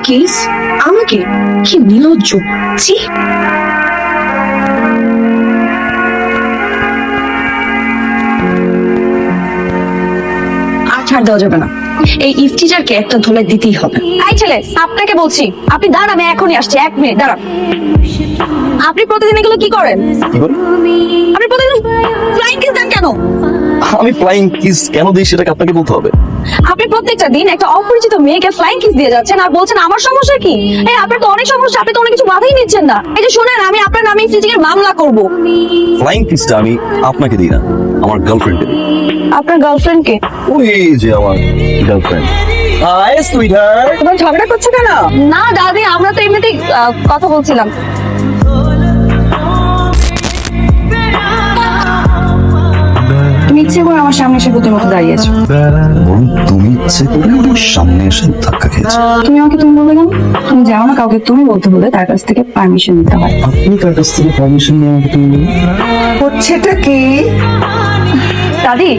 Kiss আমাকে? কি নির্লজ্জ! ছি! আর ছাড় দেওয়া যাবে না, এই ইফ টিচারকে একটা ধোলাই দিতেই হবে। এই ছেলে, আপনাকে বলছি, আপনি দাঁড়ান, আমি এখনই আসছি, 1 মিনিট দাঁড়ান। আপনি প্রতিদিন এগুলো কি করেন? কি বল? আপনি প্রতিদিন ফ্লাইং কিস দেন কেন? আমি ফ্লাইং কিস কেন দিই সেটাকে আপনাকে বলতে হবে। আপনি প্রত্যেকটা দিন একটা অপরিচিত মেয়েকে ফ্লাইং কিস দিয়ে যাচ্ছেন আর বলছেন আমার সমস্যা কি? এই আপনার তো অনেক সমস্যা, আপনি তো অনেক কিছু মাথায় নিচ্ছেন না। এই যে শুনেন, আমি আপনার নামে ইফটিজিং এর মামলা করব। ফ্লাইং কিসটা আমি আপনাকে দিই না, আমার গার্লফ্রেন্ডকে দিই। আপনার গার্লফ্রেন্ড কে? ওই যে আমার গার্লফ্রেন্ড। High sweetheart. তোমরা ঝগড়া করছো কেন? না দাদি, আমরা তো এমনিতেই কথা বলছিলাম। তুমি ইচ্ছে করে আমার সামনে এসে ভূতের মতো দাঁড়িয়েছো। বরং তুমি ইচ্ছে করে আমার সামনে এসে ধাক্কা খেয়েছো। তুমি আমাকে তুমি বলবে কেন? তুমি জানো না, কাউকে তুমি বলতে হলে তার কাছ থেকে পারমিশন নিতে হয়। আপনি কার কাছ থেকে পারমিশন নিয়ে আমাকে তুমি বলুন? হচ্ছেটা কি? দাদি,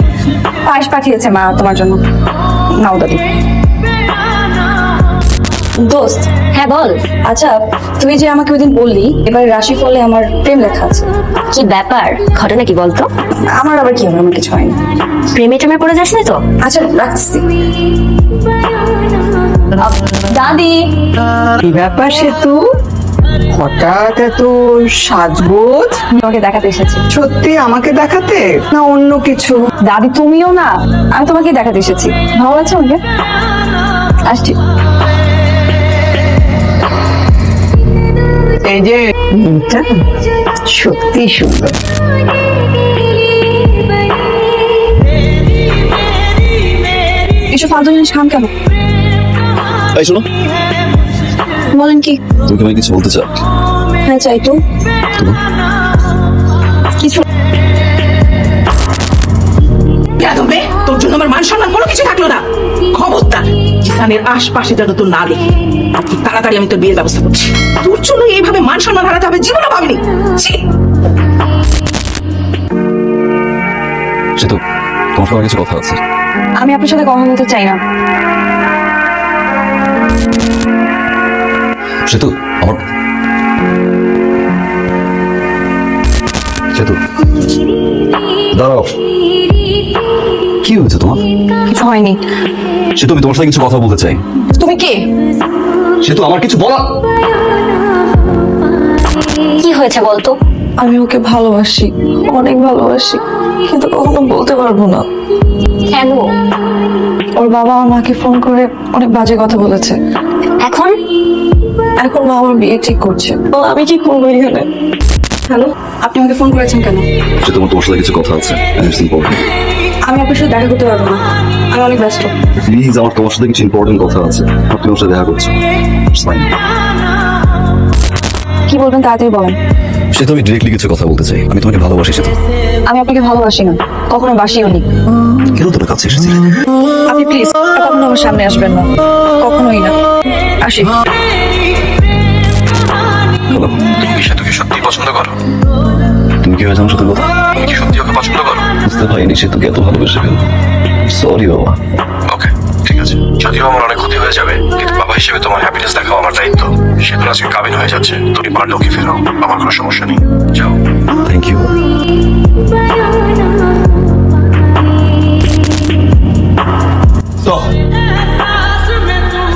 পায়েস পাঠিয়েছে মা তোমার জন্য, নাও দাদি। দোস্ত, হ্যাঁ বল। আচ্ছা, তুই যে আমাকে ওইদিন বললি এবার রাশিফলে আমার প্রেম লেখা আছে, কি ব্যাপার? ঘটনা কি বলতো? আমার আবার কি হবে? আমার কিছু হয়নি। প্রেমে টেমে পড়ে যাস না তো? আচ্ছা রাখছি। দাদি, কি ব্যাপার সেতু? হঠাৎ এত সাজগোজ? তোমাকে দেখাতে এসেছি। সত্যি আমাকে দেখাতে না অন্য কিছু? দাদি তুমিও না, আমি তোমাকে দেখাতে এসেছি। ভালো লাগছে আমাকে? আসছি। এই যে মেয়েটা সত্যি সুন্দর। এসব ফালতু জিনিস খান কেন? এই শোনো, বলেন কি? তুমি কি আমাকে কিছু বলতে চাও? হ্যাঁ চাই তো। তুমি কিছু যাদবে, তোর জন্য আমার মান সম্মান কোনো কিছু থাকলো না। খবরদার কিষানের আশপাশে যেন তোর না দেখি। খুব তাড়াতাড়ি আমি তোর বিয়ের ব্যবস্থা করছি। তোর জন্য এইভাবে মান সম্মান হারাতে হবে জীবনে ভাবিনি। ছি! সেতু, তোমার সঙ্গে কিছু কথা আছে। আমি আপনার সাথে কথা বলতে চাই না। সেতু, আমার সেতু, দাঁড়াও। কি হয়েছে তোমার? কিছু হয়নি। সেতু, আমি তোমার সাথে কিছু কথা বলতে চাই। তুমি কে? সেতু, আমার কিছু বলা। কি হয়েছে বলতো? আমি ওকে ভালোবাসি, অনেক ভালোবাসি, কিন্তু কখনো বলতে পারবো না। কেন? ওর বাবা আমার মাকে ফোন করে অনেক বাজে কথা বলেছে। এখন এখন মা আমার বিয়ে ঠিক করছে। আমি কি করবো এখানে? হ্যালো, আপনি আমাকে ফোন করেছেন কেন? সেতু, তোমার সাথে কিছু কথা আছে। আমি আপনার সাথে দেখা করতে পারবো না, আমি অনেক ব্যস্ত। প্লিজ, আমার তোমার সাথে কিছু ইম্পর্টেন্ট কথা আছে। আপনি ওর সাথে দেখা করছো। কি বলবেন তাড়াতাড়ি বলেন। সেতু, আমি ডিরেক্টলি কিছু কথা বলতে চাই। আমি তোমাকে ভালোবাসি সেতু। আমি আপনাকে ভালোবাসি না, কখনো বাসিও নি। কেন তোর কাছে এসেছিলে? আপনি প্লিজ কখনো আমার সামনে আসবেন না, কখনোই না। আসি। হ্যালো, তুমি কি সেতুকে সত্যি পছন্দ করো? তুমি কি হয়েছে আমার সাথে কথা? তুমি কি সত্যি ওকে পছন্দ করো? বুঝতে পারিনি সেতুকে এত ভালোবেসে ফেলবো। সরি বাবা। ওকে, ঠিক আছে। যদিও আমার অনেক ক্ষতি হয়ে যাবে, কিন্তু বাবা হিসেবে তোমার হ্যাপিনেস দেখাও আমার দায়িত্ব। সেতু আজকে কাবিন হয়ে যাচ্ছে, তুমি পারলে ওকে ফেরাও, আমার কোনো সমস্যা নেই। যাও। Thank you.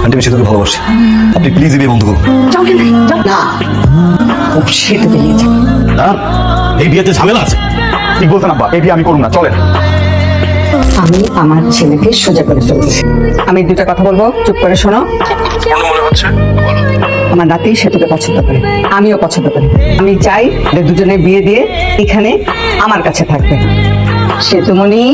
আন্টি, আমি সেতুকে ভালোবাসি। আপনি প্লিজ বিয়ে বন্ধ করুন। না, ও সেতুকে নিয়ে যাবে। না, এই বিয়েতে ঝামেলা আছে। ঠিক বলছেন আব্বা, এই বিয়ে আমি করুন না, চলেন। আমি আমার ছেলেকে সোজা করে ফেলছি। আমি দুটা কথা বলবো, চুপ করে শোনো। গুরুত্বপূর্ণ মনে হচ্ছে, বলো। আমার নাতি সেতুকে পছন্দ করে, আমিও পছন্দ করি। আমি চাই যে দুজনে বিয়ে দিয়ে এখানে আমার কাছে থাকবে। সেতুমণি,